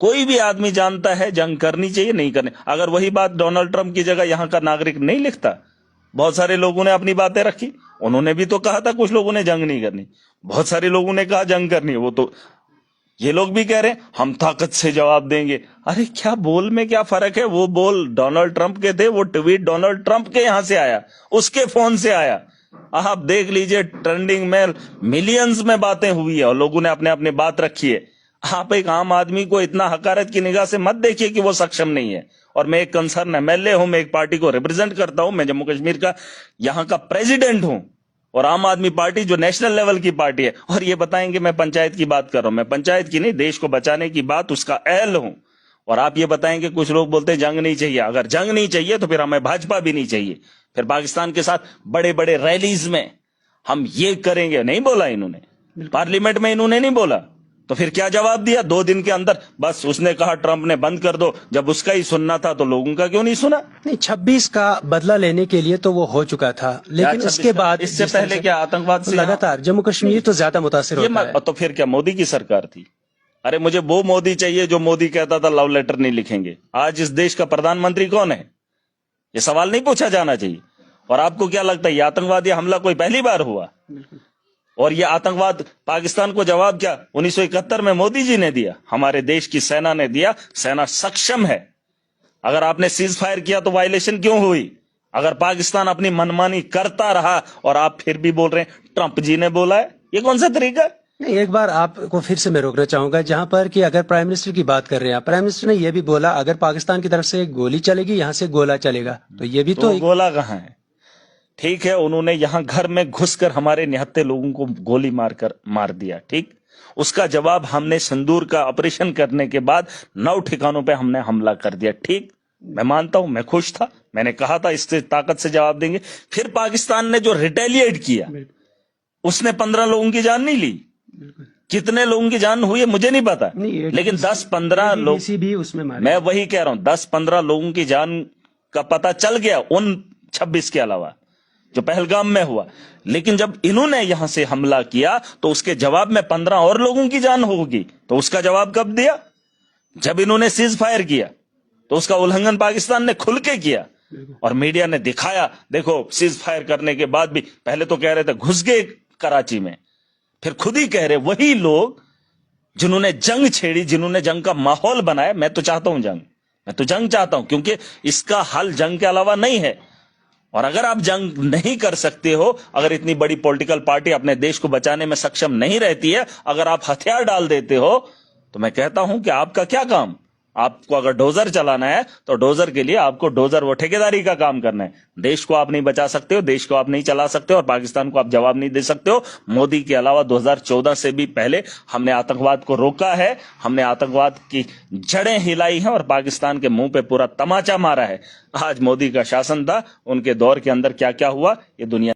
कोई भी आदमी जानता है जंग करनी चाहिए, नहीं करनी। अगर वही बात डोनाल्ड ट्रंप की जगह यहां का नागरिक नहीं लिखता, बहुत सारे लोगों ने अपनी बातें रखी, उन्होंने भी तो कहा था कुछ लोगों ने जंग नहीं करनी, बहुत सारे लोगों ने कहा जंग करनी है। वो तो ये लोग भी कह रहे हैं हम ताकत से जवाब देंगे। अरे क्या बोल में क्या फर्क है? वो बोल डोनाल्ड ट्रंप के थे, वो ट्वीट डोनाल्ड ट्रंप के यहां से आया, उसके फोन से आया। आप देख लीजिए, ट्रेंडिंग में मिलियंस में बातें हुई है और लोगों ने अपने अपने बात रखी है। आप एक आम आदमी को इतना हकारत की निगाह से मत देखिए कि वो सक्षम नहीं है। और मैं एक कंसर्न एमएलए हूं, मैं एक पार्टी को रिप्रेजेंट करता हूं, मैं जम्मू कश्मीर का यहां का प्रेसिडेंट हूं, और आम आदमी पार्टी जो नेशनल लेवल की पार्टी है। और ये बताएंगे मैं पंचायत की बात कर रहा हूं, मैं पंचायत की नहीं, देश को बचाने की बात उसका अहल हूं। और आप ये बताएंगे, कुछ लोग बोलते हैं जंग नहीं चाहिए। अगर जंग नहीं चाहिए तो फिर हमें भाजपा भी नहीं चाहिए, फिर पाकिस्तान के साथ बड़े बड़े रैलीज में हम ये करेंगे, नहीं बोला इन्होंने, पार्लियामेंट में इन्होंने नहीं बोला। तो फिर क्या जवाब दिया 2 दिन के अंदर? बस उसने कहा ट्रंप ने बंद कर दो, जब उसका ही सुनना था तो लोगों का क्यों नहीं सुना? नहीं, 26 का बदला लेने के लिए तो वो हो चुका था, लेकिन इसके बाद इससे पहले क्या आतंकवाद से लगातार जम्मू कश्मीर तो ज्यादा मुतासिर होता है। तो फिर क्या मोदी की सरकार थी? अरे मुझे वो मोदी चाहिए जो मोदी कहता था लव लेटर नहीं लिखेंगे। आज इस देश का प्रधानमंत्री कौन है? ये सवाल नहीं पूछा जाना चाहिए। और आपको क्या लगता है ये आतंकवादी हमला कोई पहली बार हुआ? और ये आतंकवाद पाकिस्तान को जवाब क्या 1971 में मोदी जी ने दिया, हमारे देश की सेना ने दिया। सेना सक्षम है। अगर आपने सीज फायर किया तो वायलेशन क्यों हुई? अगर पाकिस्तान अपनी मनमानी करता रहा और आप फिर भी बोल रहे हैं ट्रंप जी ने बोला है, ये कौन सा तरीका है? नहीं, एक बार आपको फिर से मैं रोकना चाहूंगा, जहां पर कि अगर प्राइम मिनिस्टर की बात कर रहे हैं, प्राइम मिनिस्टर ने यह भी बोला अगर पाकिस्तान की तरफ से गोली चलेगी यहां से गोला चलेगा, तो ये भी तो गोला कहां है? ठीक है, उन्होंने यहां घर में घुसकर हमारे निहत्थे लोगों को गोली मारकर मार दिया, ठीक। उसका जवाब हमने सिंदूर का ऑपरेशन करने के बाद 9 ठिकानों पे हमने हमला कर दिया, ठीक। मैं मानता हूं, मैं खुश था, मैंने कहा था इससे ताकत से जवाब देंगे। फिर पाकिस्तान ने जो रिटेलिएट किया, उसने 15 लोगों की जान नहीं ली। कितने लोगों की जान हुई है मुझे नहीं पता, लेकिन 10-15 लोग भी उसमें मारे। मैं वही कह रहा हूं, 10-15 लोगों की जान का पता चल गया, उन 26 के अलावा जो पहलगाम में हुआ। लेकिन जब इन्होंने यहां से हमला किया तो उसके जवाब में 15 और लोगों की जान होगी, तो उसका जवाब कब दिया? जब इन्होंने सीज फायर किया, तो उसका उल्लंघन पाकिस्तान ने खुल के किया और मीडिया ने दिखाया, देखो सीज फायर करने के बाद भी, पहले तो कह रहे थे घुस गए कराची में, फिर खुद ही कह रहे वही लोग जिन्होंने जंग छेड़ी, जिन्होंने जंग का माहौल बनाया। मैं तो चाहता हूं जंग, मैं तो जंग चाहता हूं, क्योंकि इसका हल जंग के अलावा नहीं है। और अगर आप जंग नहीं कर सकते हो, अगर इतनी बड़ी पॉलिटिकल पार्टी अपने देश को बचाने में सक्षम नहीं रहती है, अगर आप हथियार डाल देते हो, तो मैं कहता हूं कि आपका क्या काम? आपको अगर डोजर चलाना है तो डोजर के लिए आपको डोजर वो ठेकेदारी का काम करना है। देश को आप नहीं बचा सकते हो, देश को आप नहीं चला सकते हो, और पाकिस्तान को आप जवाब नहीं दे सकते हो। मोदी के अलावा 2014 से भी पहले हमने आतंकवाद को रोका है, हमने आतंकवाद की जड़ें हिलाई हैं और पाकिस्तान के मुंह पे पूरा तमाचा मारा है। आज मोदी का शासन था, उनके दौर के अंदर क्या क्या हुआ ये दुनिया